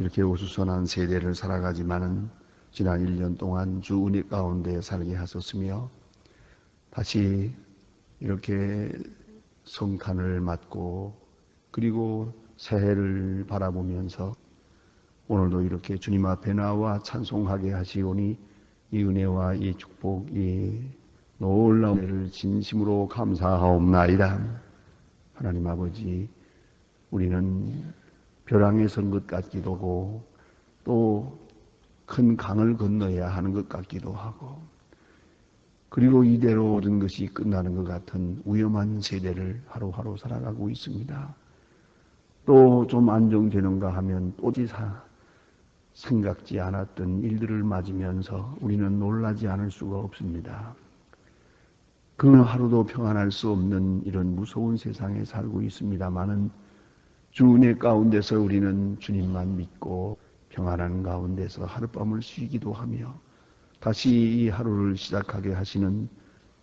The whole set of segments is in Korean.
이렇게 우수선한 세대를 살아가지만은 지난 1년 동안 주 은혜 가운데 살게 하셨으며 다시 이렇게 성탄을 맞고 그리고 새해를 바라보면서 오늘도 이렇게 주님 앞에 나와 찬송하게 하시오니 이 은혜와 이 축복, 이 놀라운 은혜를 진심으로 감사하옵나이다. 하나님 아버지, 우리는 벼랑에 선 것 같기도 하고 또 큰 강을 건너야 하는 것 같기도 하고 그리고 이대로 모든 것이 끝나는 것 같은 위험한 세대를 하루하루 살아가고 있습니다. 또 좀 안정되는가 하면 또 생각지 않았던 일들을 맞으면서 우리는 놀라지 않을 수가 없습니다. 그 하루도 평안할 수 없는 이런 무서운 세상에 살고 있습니다마는 주 은혜 가운데서 우리는 주님만 믿고 평안한 가운데서 하룻밤을 쉬기도 하며 다시 이 하루를 시작하게 하시는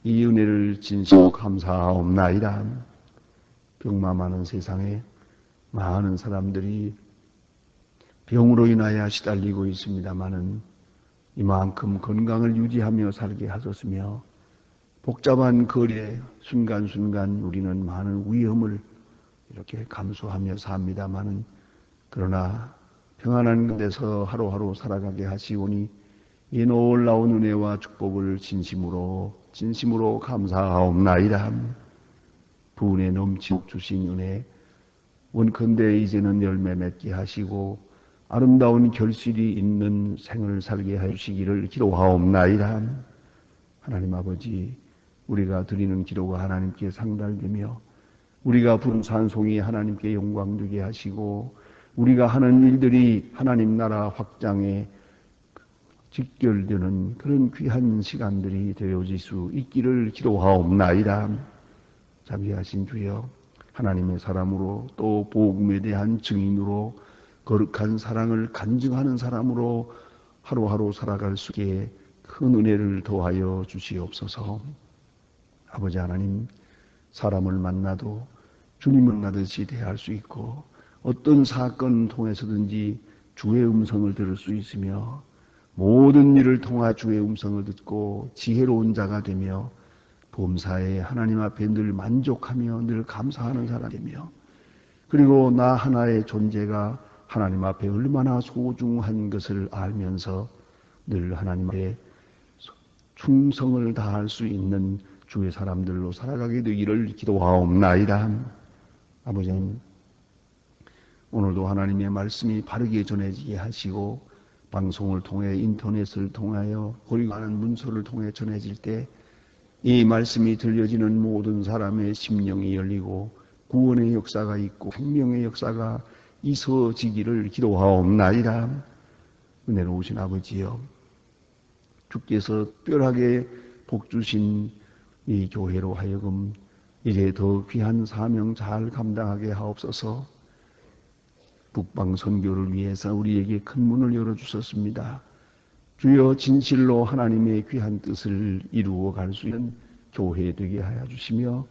이 은혜를 진심으로 감사하옵나이다. 병마 많은 세상에 많은 사람들이 병으로 인하여 시달리고 있습니다마는 이만큼 건강을 유지하며 살게 하셨으며 복잡한 거리에 순간순간 우리는 많은 위험을 이렇게 감수하며 삽니다마는 그러나 평안한 데서 하루하루 살아가게 하시오니 이 놀라운 은혜와 축복을 진심으로 감사하옵나이다. 부은혜 넘치고 주신 은혜 원컨대 이제는 열매 맺게 하시고 아름다운 결실이 있는 생을 살게 하시기를 기도하옵나이다. 하나님 아버지, 우리가 드리는 기도가 하나님께 상달되며 우리가 부른 찬송이 하나님께 영광 되게 하시고 우리가 하는 일들이 하나님 나라 확장에 직결되는 그런 귀한 시간들이 되어질 수 있기를 기도하옵나이다. 자비하신 주여, 하나님의 사람으로 또 복음에 대한 증인으로 거룩한 사랑을 간증하는 사람으로 하루하루 살아갈 수 있게 큰 은혜를 더하여 주시옵소서. 아버지 하나님, 사람을 만나도 주님을 만나듯이 대할 수 있고 어떤 사건 통해서든지 주의 음성을 들을 수 있으며 모든 일을 통하 주의 음성을 듣고 지혜로운 자가 되며 범사에 하나님 앞에 늘 만족하며 늘 감사하는 사람이 되며 그리고 나 하나의 존재가 하나님 앞에 얼마나 소중한 것을 알면서 늘 하나님 앞에 충성을 다할 수 있는 주의 사람들로 살아가게 되기를 기도하옵나이다. 아버지, 오늘도 하나님의 말씀이 바르게 전해지게 하시고 방송을 통해 인터넷을 통하여 그리고 많은 문서를 통해 전해질 때 이 말씀이 들려지는 모든 사람의 심령이 열리고 구원의 역사가 있고 생명의 역사가 있어지기를 기도하옵나이다. 은혜로우신 아버지여, 주께서 특별하게 복주신 이 교회로 하여금 이제 더 귀한 사명 잘 감당하게 하옵소서. 북방 선교를 위해서 우리에게 큰 문을 열어주셨습니다. 주여, 진실로 하나님의 귀한 뜻을 이루어 갈 수 있는 교회 되게 하여 주시며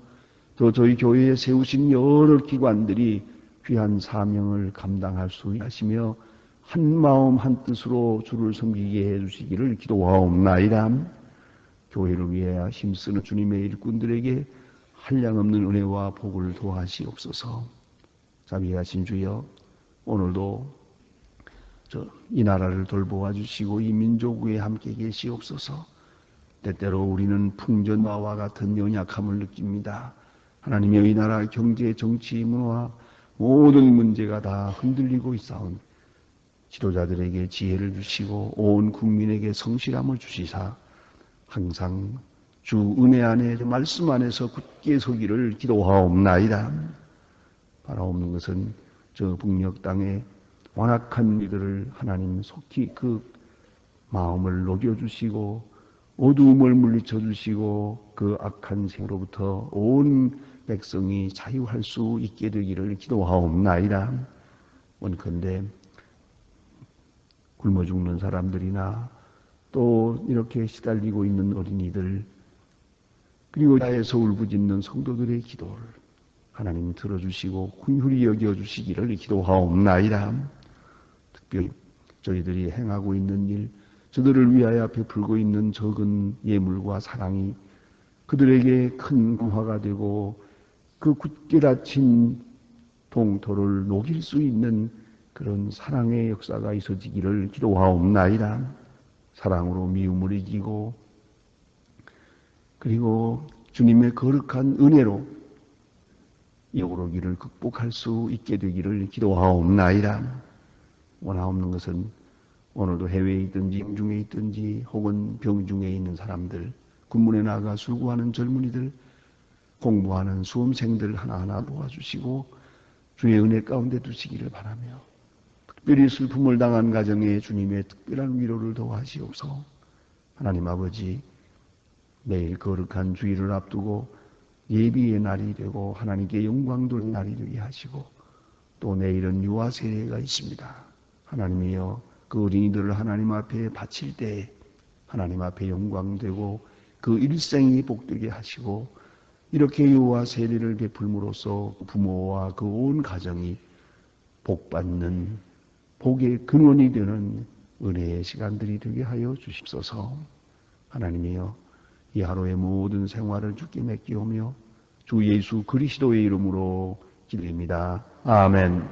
또 저희 교회에 세우신 여러 기관들이 귀한 사명을 감당할 수 있게 하시며 한 마음 한 뜻으로 주를 섬기게 해주시기를 기도하옵나이다. 교회를 위해 힘쓰는 주님의 일꾼들에게 한량없는 은혜와 복을 도하시옵소서. 자비하신 주여, 오늘도 이 나라를 돌보아 주시고 이 민족 위에 함께 계시옵소서. 때때로 우리는 풍전마와 같은 연약함을 느낍니다. 하나님의 이 나라 경제, 정치, 문화 모든 문제가 다 흔들리고 있사오니 지도자들에게 지혜를 주시고 온 국민에게 성실함을 주시사 항상 주 은혜 안에 말씀 안에서 굳게 서기를 기도하옵나이다. 바라옵는 것은 저 북녘 땅에 완악한 이들을 하나님 속히 그 마음을 녹여주시고 어두움을 물리쳐 주시고 그 악한 생으로부터 온 백성이 자유할 수 있게 되기를 기도하옵나이다. 원컨대 굶어 죽는 사람들이나 또 이렇게 시달리고 있는 어린이들 그리고 나에서 울부짖는 성도들의 기도를 하나님 들어주시고 긍휼히 여겨주시기를 기도하옵나이다. 특별히 저희들이 행하고 있는 일, 저들을 위하여 베풀고 있는 적은 예물과 사랑이 그들에게 큰 감화가 되고 그 굳게 닫힌 동토를 녹일 수 있는 그런 사랑의 역사가 있어지기를 기도하옵나이다. 사랑으로 미움을 이기고 그리고 주님의 거룩한 은혜로 여우로기를 극복할 수 있게 되기를 기도하옵나이다. 원하옵는 것은 오늘도 해외에 있든지 영중에 있든지 혹은 병중에 있는 사람들, 군문에 나가 수고하는 젊은이들, 공부하는 수험생들 하나하나 도와주시고 주의 은혜 가운데 두시기를 바라며 특별히 슬픔을 당한 가정에 주님의 특별한 위로를 더하시옵소서. 하나님 아버지, 내일 거룩한 주일을 앞두고 예비의 날이 되고 하나님께 영광 돌 날이 되게 하시고 또 내일은 유아 세례가 있습니다. 하나님이여 그 어린이들을 하나님 앞에 바칠 때 하나님 앞에 영광되고 그 일생이 복되게 하시고 이렇게 유아 세례를 베풀므로써 부모와 그 온 가정이 복받는 복의 근원이 되는 은혜의 시간들이 되게 하여 주십소서. 하나님이여 이 하루의 모든 생활을 주께 맡기오며 주 예수 그리스도의 이름으로 기도합니다. 아멘.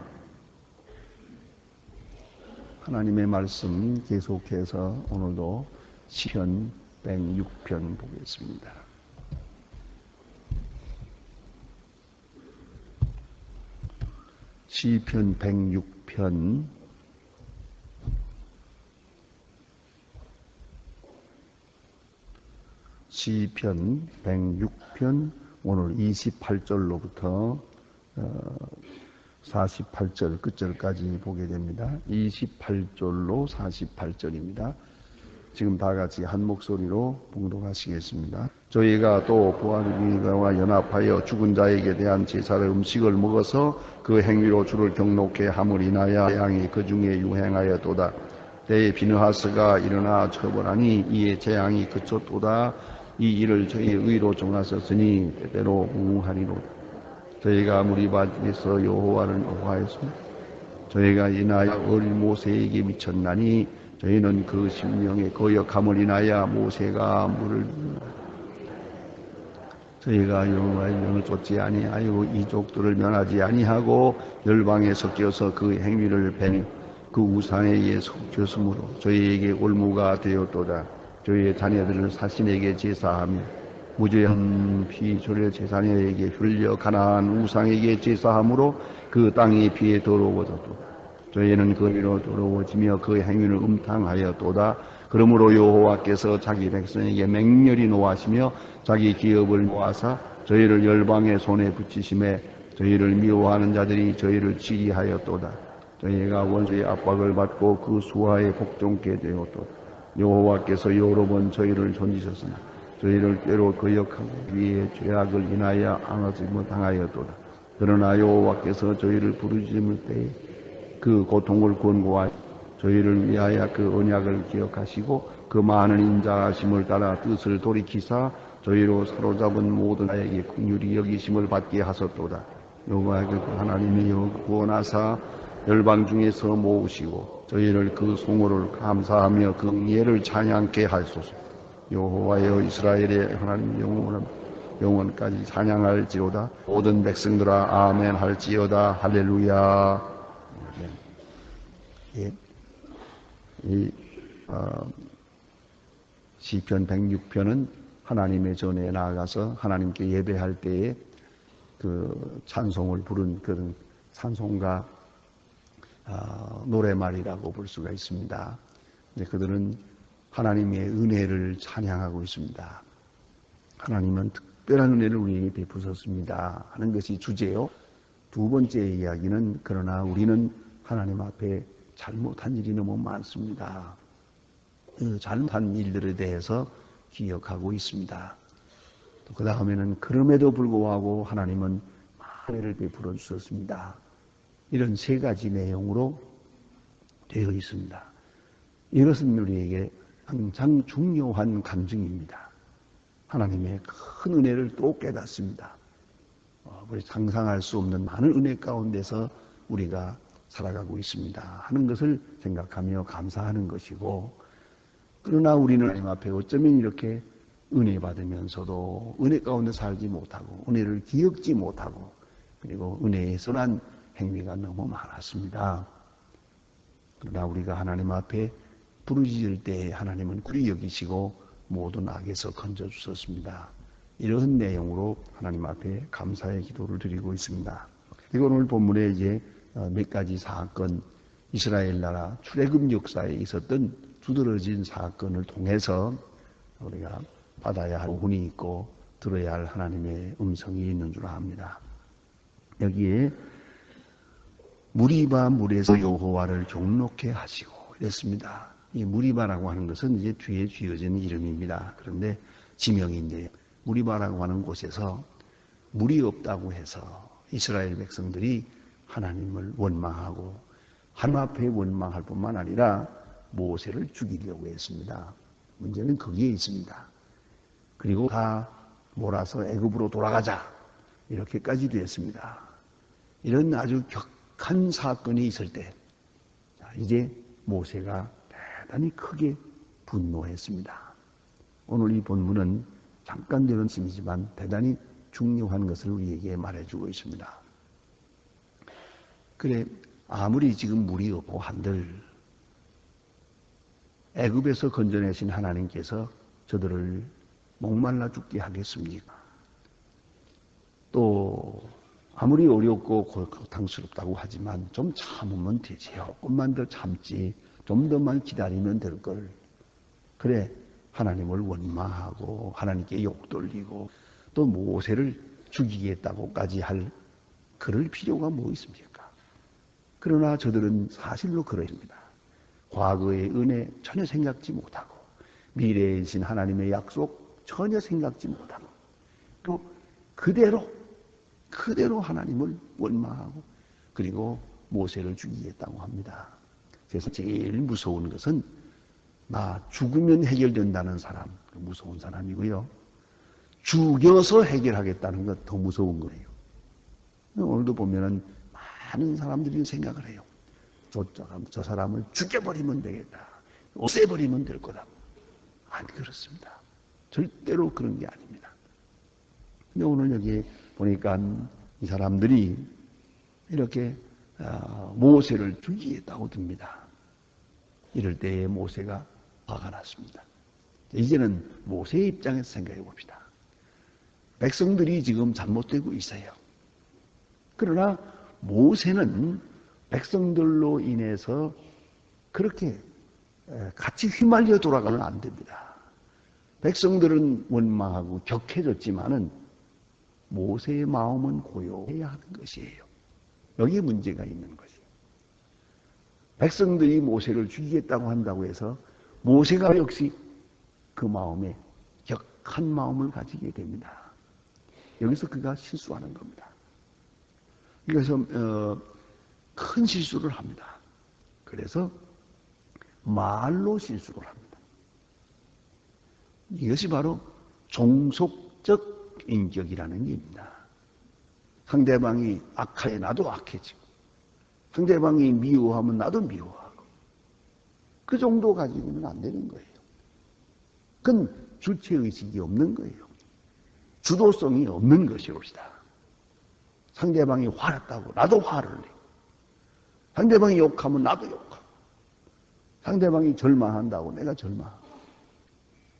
하나님의 말씀 계속해서 오늘도 시편 106편 보겠습니다. 시편 106편 시편 106편 오늘 28절로부터 48절 끝절까지 보게 됩니다. 28절로 48절입니다. 지금 다 같이 한 목소리로 봉독하시겠습니다. 저희가 또 부활과 연합하여 죽은 자에게 대한 제사의 음식을 먹어서 그 행위로 주를 경록해 함을 인하여 재앙이 그 중에 유행하였도다. 때에 비느하스가 일어나 처벌하니 이에 재앙이 그쳤도다. 이 일을 저희의 의로 정하셨으니 때때로 무궁하리로다. 저희가 무리밭에서 여호와를 노하였습니다. 저희가 인하여 어린 모세에게 미쳤나니 저희는 그 심령의 거역함을 인하여 모세가 물을 저희가 여호와의 명을 쫓지 아니하여 이족들을 면하지 아니하고 열방에 섞여서 그 행위를 벤 그 우상에게 섞였으므로 저희에게 올무가 되었도다. 저희의 자녀들을 사신에게 제사하며 무죄한 피 저를 제사녀에게 흘려 가나안 우상에게 제사함으로 그 땅의 피에 더러워졌도다. 저희는 그 위로 더러워지며 그 행위를 음탕하였도다. 그러므로 여호와께서 자기 백성에게 맹렬히 노하시며 자기 기업을 모아사 저희를 열방의 손에 붙이심에 저희를 미워하는 자들이 저희를 지리하였도다. 저희가 원수의 압박을 받고 그 수하에 복종케 되었도다. 여호와께서 여러 번 저희를 건지셨으나 저희를 때로 거역하고 위에 죄악을 인하여 앙하짐을 당하였도다. 그러나 여호와께서 저희를 부르짖을 때에 그 고통을 권고하여 저희를 위하여 그 언약을 기억하시고 그 많은 인자하심을 따라 뜻을 돌이키사 저희로 사로잡은 모든 자에게 긍휼히 여기심을 받게 하셨도다. 여호와께서 하나님이 구원하사 열방 중에서 모으시고 저희를 그 송호를 감사하며 그 응예를 찬양케 하소서. 여호와여 이스라엘의 하나님 영원까지 찬양할지로다. 모든 백성들아 아멘 할지어다. 할렐루야. 예. 시편 106편은 하나님의 전에 나아가서 하나님께 예배할 때에 그 찬송을 부른 그런 찬송가 노래말이라고 볼 수가 있습니다. 그들은 하나님의 은혜를 찬양하고 있습니다. 하나님은 특별한 은혜를 우리에게 베푸셨습니다 하는 것이 주제요. 두 번째 이야기는 그러나 우리는 하나님 앞에 잘못한 일이 너무 많습니다. 그 잘못한 일들에 대해서 기억하고 있습니다. 또 그 다음에는 그럼에도 불구하고 하나님은 은혜를 베풀어 주셨습니다. 이런 세 가지 내용으로 되어 있습니다. 이것은 우리에게 항상 중요한 감정입니다. 하나님의 큰 은혜를 또 깨닫습니다. 우리 상상할 수 없는 많은 은혜 가운데서 우리가 살아가고 있습니다 하는 것을 생각하며 감사하는 것이고, 그러나 우리는 하나님 앞에 어쩌면 이렇게 은혜 받으면서도 은혜 가운데 살지 못하고 은혜를 기억지 못하고 그리고 은혜에 선한 행위가 너무 많았습니다. 그러나 우리가 하나님 앞에 부르짖을 때 하나님은 그리 여기시고 모든 악에서 건져주셨습니다. 이런 내용으로 하나님 앞에 감사의 기도를 드리고 있습니다. 그리고 오늘 본문에 이제 몇 가지 사건, 이스라엘 나라 출애굽 역사에 있었던 두드러진 사건을 통해서 우리가 받아야 할 교훈이 있고 들어야 할 하나님의 음성이 있는 줄 압니다. 여기에 무리바 물에서 여호와를 경록케 하시고 이랬습니다. 이 무리바라고 하는 것은 이제 뒤에 쥐어진 이름입니다. 그런데 지명인데, 무리바라고 하는 곳에서 물이 없다고 해서 이스라엘 백성들이 하나님을 원망하고 하나님 앞에 원망할 뿐만 아니라 모세를 죽이려고 했습니다. 문제는 거기에 있습니다. 그리고 다 몰아서 애굽으로 돌아가자 이렇게까지도 했습니다. 이런 아주 격한 사건이 있을 때 이제 모세가 대단히 크게 분노했습니다. 오늘 이 본문은 잠깐 되는 말씀이지만 대단히 중요한 것을 우리에게 말해주고 있습니다. 그래, 아무리 지금 물이 없고 한들 애굽에서 건져내신 하나님께서 저들을 목말라 죽게 하겠습니까? 또 아무리 어렵고 고통스럽다고 하지만 좀 참으면 되지요. 조금만 더 참지, 좀 더만 기다리면 될 걸. 그래, 하나님을 원망하고 하나님께 욕돌리고 또 모세를 죽이겠다고까지 할 그럴 필요가 뭐 있습니까? 그러나 저들은 사실로 그러합니다. 과거의 은혜 전혀 생각지 못하고 미래에 신 하나님의 약속 전혀 생각지 못하고 또 그대로 하나님을 원망하고 그리고 모세를 죽이겠다고 합니다. 그래서 제일 무서운 것은 나 죽으면 해결된다는 사람, 무서운 사람이고요. 죽여서 해결하겠다는 것 더 무서운 거예요. 오늘도 보면은 많은 사람들이 생각을 해요. 저 사람을 죽여버리면 되겠다. 없애버리면 될 거다. 안 그렇습니다. 절대로 그런 게 아닙니다. 근데 오늘 여기 보니까 이 사람들이 이렇게 모세를 죽이겠다고 듭니다. 이럴 때에 모세가 화가 났습니다. 이제는 모세의 입장에서 생각해 봅시다. 백성들이 지금 잘못되고 있어요. 그러나 모세는 백성들로 인해서 그렇게 같이 휘말려 돌아가면 안 됩니다. 백성들은 원망하고 격해졌지만은 모세의 마음은 고요해야 하는 것이에요. 여기에 문제가 있는 것이에요. 백성들이 모세를 죽이겠다고 한다고 해서 모세가 역시 그 마음에 격한 마음을 가지게 됩니다. 여기서 그가 실수하는 겁니다. 그래서 큰 실수를 합니다. 그래서 말로 실수를 합니다. 이것이 바로 종속적 인격이라는 게입니다. 상대방이 악해 나도 악해지고 상대방이 미워하면 나도 미워하고 그 정도 가지고는 안 되는 거예요. 그건 주체의식이 없는 거예요. 주도성이 없는 것이옵시다. 상대방이 화났다고 나도 화를 내고 상대방이 욕하면 나도 욕하고 상대방이 절망한다고 내가 절망하고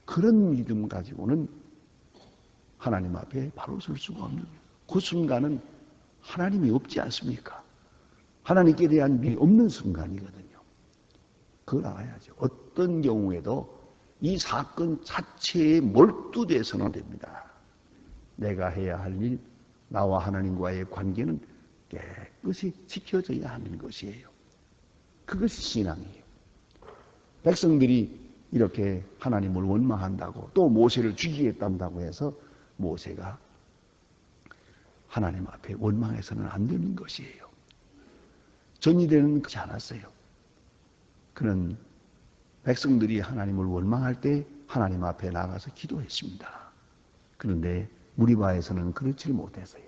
그런 믿음 가지고는 하나님 앞에 바로 설 수가 없는 거예요. 그 순간은 하나님이 없지 않습니까? 하나님께 대한 믿음이 없는 순간이거든요. 그걸 알아야죠. 어떤 경우에도 이 사건 자체에 몰두돼서는 됩니다. 내가 해야 할 일, 나와 하나님과의 관계는 깨끗이 지켜져야 하는 것이에요. 그것이 신앙이에요. 백성들이 이렇게 하나님을 원망한다고 또 모세를 죽이겠다고 해서 모세가 하나님 앞에 원망해서는 안 되는 것이에요. 전이되는 그렇지 않았어요. 그는 백성들이 하나님을 원망할 때 하나님 앞에 나가서 기도했습니다. 그런데 무리바에서는 그렇지 못했어요.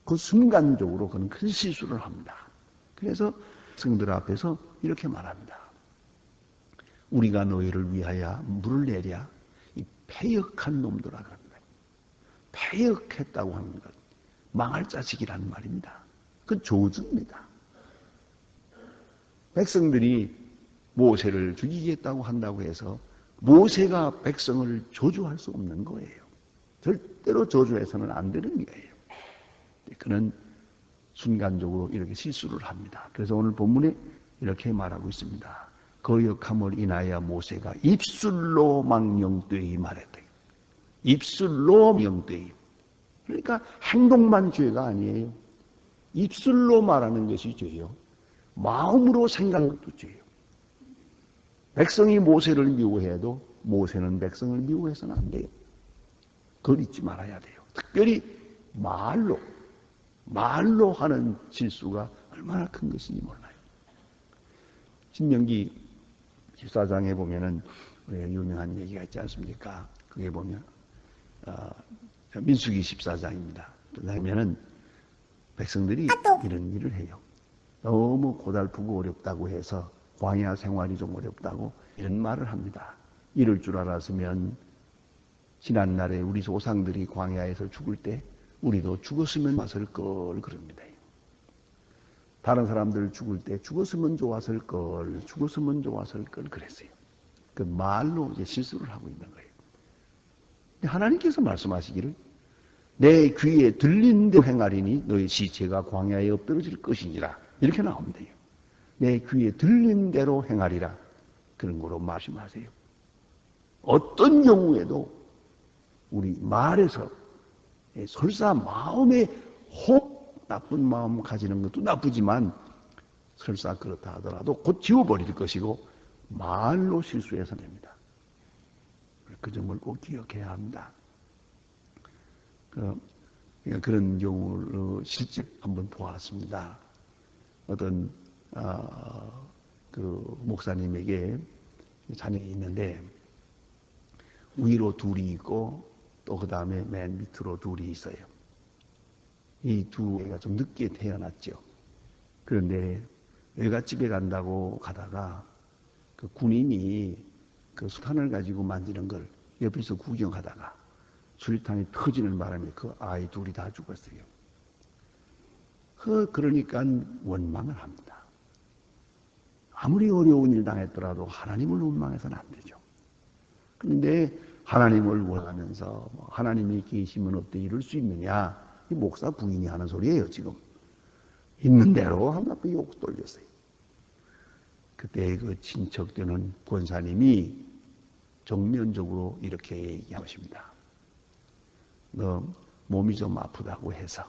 그 순간적으로 그는 큰 실수를 합니다. 그래서 백성들 앞에서 이렇게 말합니다. 우리가 너희를 위하여 물을 내랴. 이 패역한 놈들아 그럽니다. 패역했다고 하는 것. 망할 자식이라는 말입니다. 그건 저주입니다. 백성들이 모세를 죽이겠다고 한다고 해서 모세가 백성을 저주할 수 없는 거예요. 절대로 저주해서는 안 되는 거예요. 그는 순간적으로 이렇게 실수를 합니다. 그래서 오늘 본문에 이렇게 말하고 있습니다. 거역함을 인하여 모세가 입술로 망령되이 말했다. 입술로 망령되이. 그러니까 행동만 죄가 아니에요. 입술로 말하는 것이 죄요. 마음으로 생각하는 것도 죄요. 백성이 모세를 미워해도 모세는 백성을 미워해서는 안 돼요. 그걸 잊지 말아야 돼요. 특별히 말로 하는 실수가 얼마나 큰 것인지 몰라요. 신명기 14장에 보면은 유명한 얘기가 있지 않습니까? 그게 보면 민수기 14장입니다. 그러면은 백성들이 이런 일을 해요. 너무 고달프고 어렵다고 해서 광야 생활이 좀 어렵다고 이런 말을 합니다. 이럴 줄 알았으면 지난날에 우리 조상들이 광야에서 죽을 때 우리도 죽었으면 좋았을 걸 그럽니다. 다른 사람들 죽을 때 죽었으면 좋았을 걸 그랬어요. 그 말로 이제 실수를 하고 있는 거예요. 하나님께서 말씀하시기를 내 귀에 들린 대로 행하리니 너희 시체가 광야에 엎드러질 것이니라 이렇게 나옵니다. 내 귀에 들린 대로 행하리라 그런 거로 말씀하세요. 어떤 경우에도 우리 말에서 설사 마음에 나쁜 마음 가지는 것도 나쁘지만 설사 그렇다 하더라도 곧 지워버릴 것이고 말로 실수해서 됩니다. 그 점을 꼭 기억해야 합니다. 그런 경우를 실제 한번 보았습니다. 어떤 그 목사님에게 자녀가 있는데 위로 둘이 있고 또 그 다음에 맨 밑으로 둘이 있어요. 이 두 애가 좀 늦게 태어났죠. 그런데 애가 집에 간다고 가다가 그 군인이 그 수탄을 가지고 만지는 걸 옆에서 구경하다가 수류탄이 터지는 바람에 그 아이 둘이 다 죽었어요. 그러니까 원망을 합니다. 아무리 어려운 일 당했더라도 하나님을 원망해서는 안 되죠. 그런데 하나님을 원하면서 하나님이 계시면 어때 이럴 수 있느냐? 이 목사 부인이 하는 소리예요, 지금. 있는 대로 한바퀴 욕 돌렸어요. 그때 그 친척되는 권사님이 정면적으로 이렇게 얘기한 것입니다. 너 몸이 좀 아프다고 해서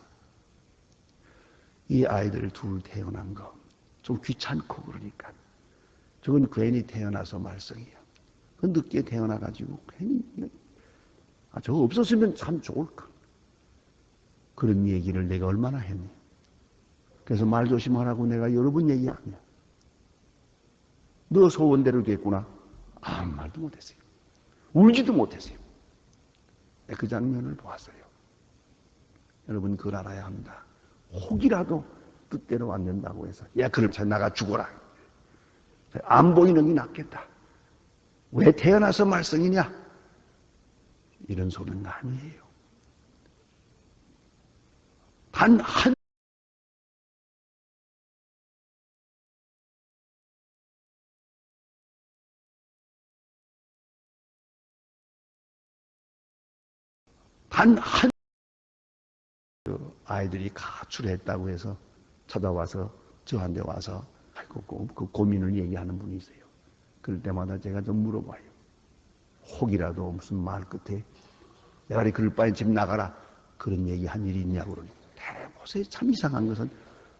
이 아이들 둘 태어난 거 좀 귀찮고 그러니까 저건 괜히 태어나서 말썽이야. 그 늦게 태어나가지고 괜히 저거 없었으면 참 좋을 걸. 그런 얘기를 내가 얼마나 했니? 그래서 말 조심하라고 내가 여러 번 얘기하냐. 너 소원대로 됐구나. 아무 말도 못했어요. 울지도 못했어요. 그 장면을 보았어요. 여러분 그걸 알아야 합니다. 혹이라도 뜻대로 안 된다고 해서 야 그럼 잘 나가 죽어라. 안 보이는 게 낫겠다. 왜 태어나서 말썽이냐? 이런 소리는 아니에요. 단 한 아이들이 가출했다고 해서 찾아와서 저한테 와서 그 고민을 얘기하는 분이 있어요. 그럴 때마다 제가 좀 물어봐요. 혹이라도 무슨 말 끝에 내가 그럴 바엔 집 나가라 그런 얘기 한 일이 있냐고 그러니 대보세요. 참 이상한 것은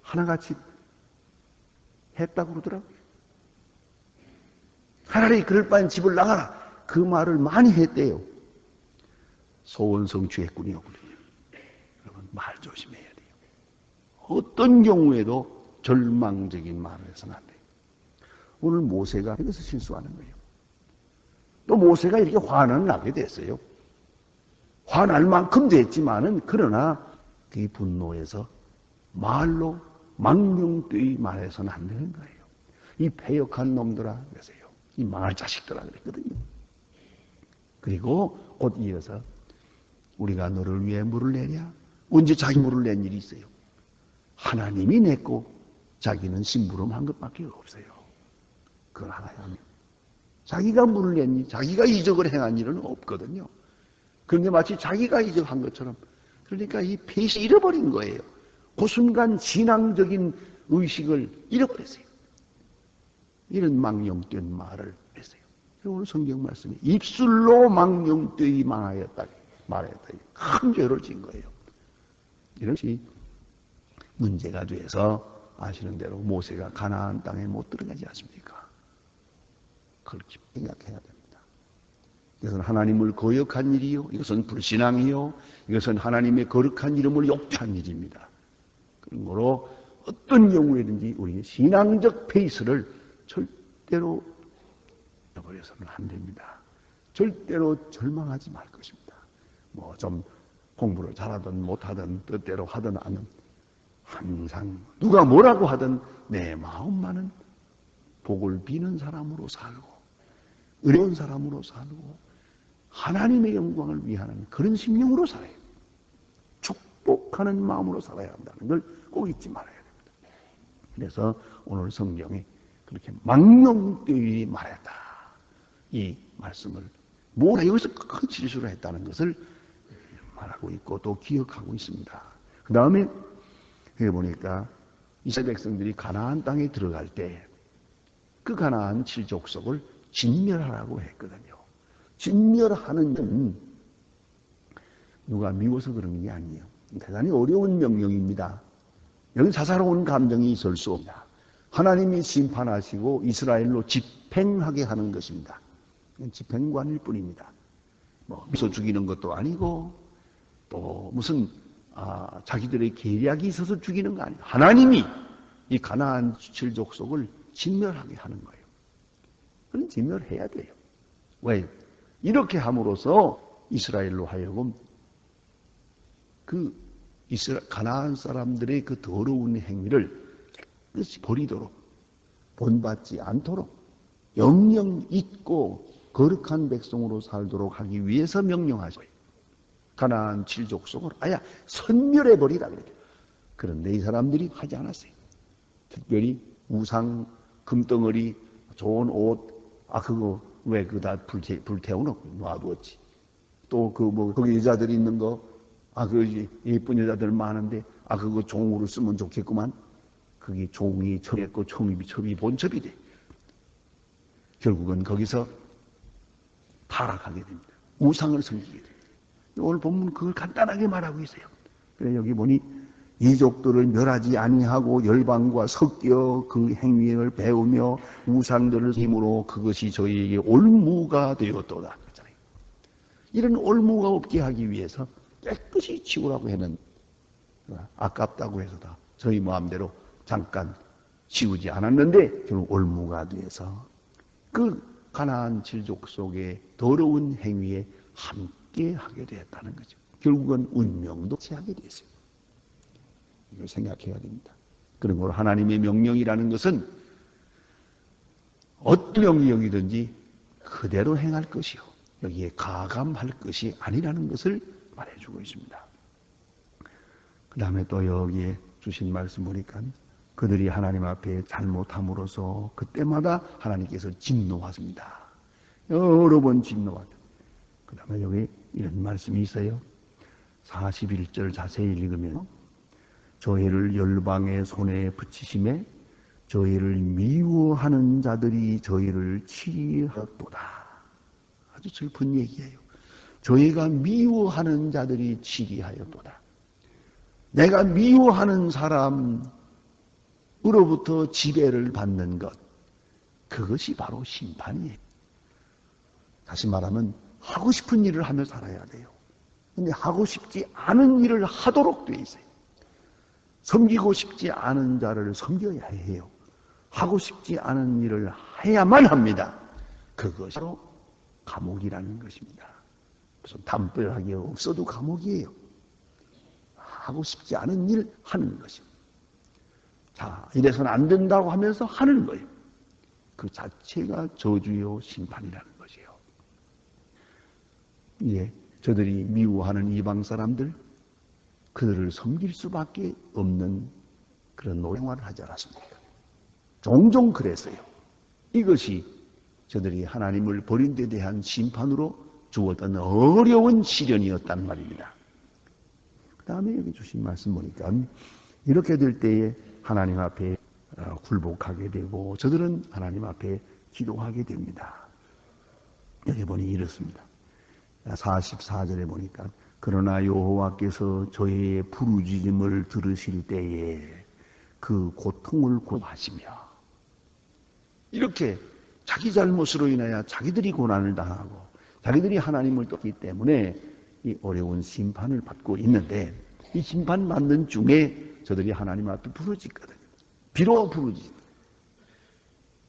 하나같이 했다고 그러더라고요. 차라리 그럴 바엔 집을 나가라 그 말을 많이 했대요. 소원 성취했군요. 여러분 말 조심해야 돼요. 어떤 경우에도 절망적인 말을 해서는 안 돼요. 오늘 모세가 여기서 실수하는 거예요. 또 모세가 이렇게 화는 나게 됐어요. 화날 만큼 됐지만은 그러나 그 분노에서 말로 망령되이 말해서는 안 되는 거예요. 이 패역한 놈들아 그러세요. 이 망할 자식들아 그랬거든요. 그리고 곧 이어서 우리가 너를 위해 물을 내냐? 언제 자기 물을 낸 일이 있어요? 하나님이 냈고 자기는 심부름한 것밖에 없어요. 그걸 알아야 합니다. 자기가 물을 냈니? 자기가 이적을 행한 일은 없거든요. 그런데 마치 자기가 이적한 것처럼 그러니까 이 폐시 잃어버린 거예요. 그 순간 신앙적인 의식을 잃어버렸어요. 이런 망령된 말을 했어요. 오늘 성경 말씀이 입술로 망령되이 망하였다 말했다. 큰 죄를 진 거예요. 이런 것이 문제가 돼서 아시는 대로 모세가 가나안 땅에 못 들어가지 않습니까? 그걸 깊이 생각해야 됩니다. 이것은 하나님을 거역한 일이요. 이것은 불신앙이요. 이것은 하나님의 거룩한 이름을 욕한 일입니다. 그런 거로 어떤 경우에든지 우리의 신앙적 페이스를 절대로 잃어버려서는 안 됩니다. 절대로 절망하지 말 것입니다. 뭐 좀 공부를 잘하든 못하든 뜻대로 하든 안 하든 항상 누가 뭐라고 하든 내 마음만은 복을 비는 사람으로 살고 의로운 사람으로 살고 하나님의 영광을 위하는 그런 심령으로 살아야 됩니다. 축복하는 마음으로 살아야 한다는 걸 꼭 잊지 말아야 됩니다. 그래서 오늘 성경에 그렇게 망령되이 말했다. 이 말씀을 뭐라 여기서 큰 실수를 했다는 것을 말하고 있고 또 기억하고 있습니다. 그 다음에 해보니까 이스라엘 백성들이 가나안 땅에 들어갈 때 그 가나안 7족속을 진멸하라고 했거든요. 진멸하는 건 누가 미워서 그런 게 아니에요. 대단히 어려운 명령입니다. 여기 사사로운 감정이 있을 수 없다. 하나님이 심판하시고 이스라엘로 집행하게 하는 것입니다. 집행관일 뿐입니다. 뭐 미소 죽이는 것도 아니고 또 무슨 자기들의 계략이 있어서 죽이는 거 아니에요. 하나님이 이 가나안 7족속을 진멸하게 하는 거예요. 그건 진멸해야 돼요. 왜? 이렇게 함으로써 이스라엘로 하여금 가나안 사람들의 그 더러운 행위를 깨끗이 버리도록 본받지 않도록 영영 잊고 거룩한 백성으로 살도록 하기 위해서 명령하셔요. 가나안 7족속을 아예 선멸해버리라 그랬죠. 그런데 이 사람들이 하지 않았어요. 특별히 우상, 금덩어리, 좋은 옷, 그거 왜 그다 불태워놓고 놔두었지. 또 거기 여자들이 있는 거, 그 예쁜 여자들 많은데, 그거 종으로 쓰면 좋겠구만. 그게 종이 첩이었고 첩이 본첩이 돼. 결국은 거기서 타락하게 됩니다. 우상을 섬기게 됩니다. 오늘 본문 그걸 간단하게 말하고 있어요. 그래 여기 보니 이족들을 멸하지 아니하고 열방과 섞여 그 행위를 배우며 우상들을 힘으로 그것이 저희에게 올무가 되었도다. 이런 올무가 없게 하기 위해서 깨끗이 치우라고 했는 아깝다고 해서 다 저희 마음대로 잠깐 치우지 않았는데 결국 올무가 돼서 그 가나안 7족속의 더러운 행위에 함께 하게 되었다는 거죠. 결국은 운명도 취하게 됐어요. 이걸 생각해야 됩니다. 그러므로 하나님의 명령이라는 것은 어떤 명령이든지 그대로 행할 것이요. 여기에 가감할 것이 아니라는 것을 말해주고 있습니다. 그 다음에 또 여기에 주신 말씀 보니까 그들이 하나님 앞에 잘못함으로써 그때마다 하나님께서 진노하십니다. 여러 번 진노하죠. 그 다음에 여기 이런 말씀이 있어요. 41절 자세히 읽으면 저희를 열방의 손에 붙이심에 저희를 미워하는 자들이 저희를 치리하였도다. 아주 슬픈 얘기예요. 저희가 미워하는 자들이 치리하였도다. 내가 미워하는 사람으로부터 지배를 받는 것, 그것이 바로 심판이에요. 다시 말하면 하고 싶은 일을 하며 살아야 돼요. 근데 하고 싶지 않은 일을 하도록 돼 있어요. 섬기고 싶지 않은 자를 섬겨야 해요. 하고 싶지 않은 일을 해야만 합니다. 그것이 바로 감옥이라는 것입니다. 무슨 담벼락이 없어도 감옥이에요. 하고 싶지 않은 일 하는 것입니다. 자, 이래서는 안 된다고 하면서 하는 거예요. 그 자체가 저주요 심판이라는 것이에요. 예, 저들이 미워하는 이방 사람들, 그들을 섬길 수밖에 없는 그런 노생활을 하지 않았습니까? 종종 그랬어요. 이것이 저들이 하나님을 버린 데 대한 심판으로 주었던 어려운 시련이었단 말입니다. 그 다음에 여기 주신 말씀 보니까 이렇게 될 때에 하나님 앞에 굴복하게 되고 저들은 하나님 앞에 기도하게 됩니다. 여기 보니 이렇습니다. 44절에 보니까 그러나 여호와께서 저의 부르짖음을 들으실 때에 그 고통을 고하시며 이렇게 자기 잘못으로 인하여 자기들이 고난을 당하고 자기들이 하나님을 떴기 때문에 이 어려운 심판을 받고 있는데 이 심판 받는 중에 저들이 하나님 앞에 부르짖거든요. 비로 부르짖고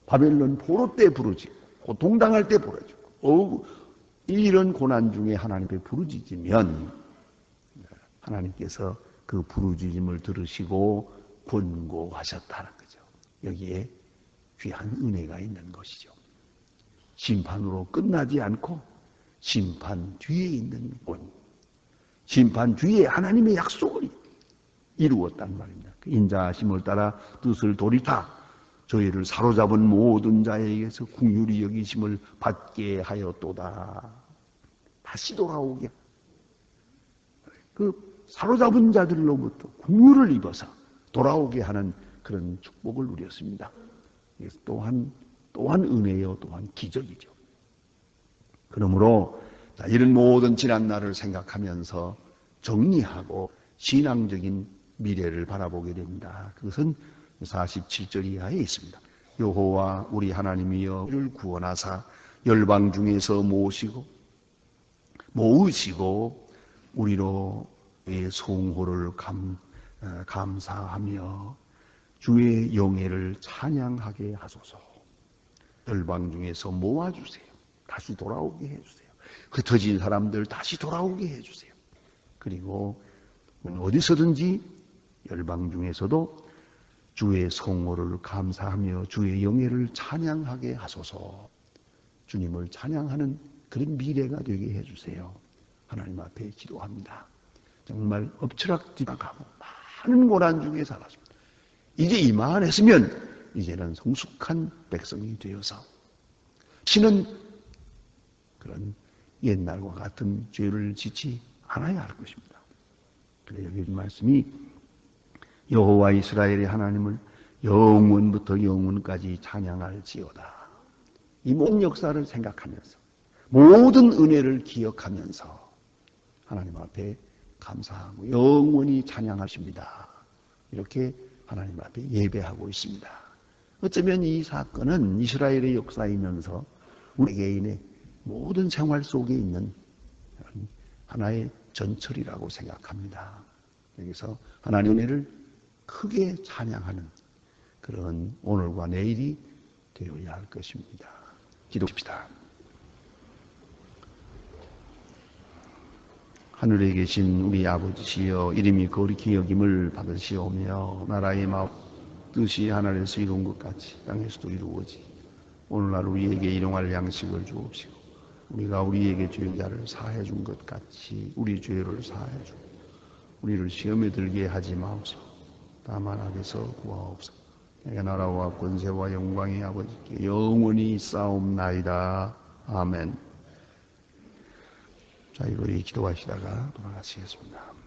바벨론 포로 때 부르짖고 고통당할 때 부르짖고 이런 고난 중에 하나님께 부르짖으면 하나님께서 그 부르짖음을 들으시고 권고하셨다는 거죠. 여기에 귀한 은혜가 있는 것이죠. 심판으로 끝나지 않고 심판 뒤에 있는 권, 심판 뒤에 하나님의 약속을 이루었단 말입니다. 그 인자하심을 따라 뜻을 돌이켜 저희를 사로잡은 모든 자에게서 긍휼히 여기심을 받게 하였도다. 다시 돌아오게. 그 사로잡은 자들로부터 긍휼을 입어서 돌아오게 하는 그런 축복을 누렸습니다. 이것은 또한 은혜요, 또한 기적이죠. 그러므로 이런 모든 지난 날을 생각하면서 정리하고 신앙적인 미래를 바라보게 됩니다. 그것은 47절 이하에 있습니다. 여호와 우리 하나님이여 우리를 구원하사 열방 중에서 모으시고 우리로의 성호를 감사하며 주의 영예를 찬양하게 하소서. 열방 중에서 모아주세요. 다시 돌아오게 해주세요. 흩어진 사람들 다시 돌아오게 해주세요. 그리고 어디서든지 열방 중에서도 주의 성호를 감사하며 주의 영예를 찬양하게 하소서. 주님을 찬양하는 그런 미래가 되게 해주세요. 하나님 앞에 기도합니다. 정말 엎치락뒤락하고 많은 고난 중에 살았습니다. 이제 이만했으면 이제는 성숙한 백성이 되어서 신은 그런 옛날과 같은 죄를 짓지 않아야 할 것입니다. 그래 여기 말씀이 여호와 이스라엘의 하나님을 영원부터 영원까지 찬양할지어다. 이 모든 역사를 생각하면서 모든 은혜를 기억하면서 하나님 앞에 감사하고 영원히 찬양하십니다. 이렇게 하나님 앞에 예배하고 있습니다. 어쩌면 이 사건은 이스라엘의 역사이면서 우리 개인의 모든 생활 속에 있는 하나의 전철이라고 생각합니다. 여기서 하나님의 은혜를 크게 찬양하는 그런 오늘과 내일이 되어야 할 것입니다. 기도합시다. 하늘에 계신 우리 아버지시여 이름이 거룩히 여김을 받으시오며 나라의 마음 뜻이 하늘에서 이룬 것 같이 땅에서도 이루어지 오늘날 우리에게 일용할 양식을 주옵시고 우리가 우리에게 죄자를 사해 준 것 같이 우리 죄를 사해 주고 우리를 시험에 들게 하지 마옵소서. 다만 악에서 구하옵소서. 내가 나라와 권세와 영광이 아버지께 영원히 싸움나이다. 아멘. 자, 이거 기도하시다가 돌아가시겠습니다.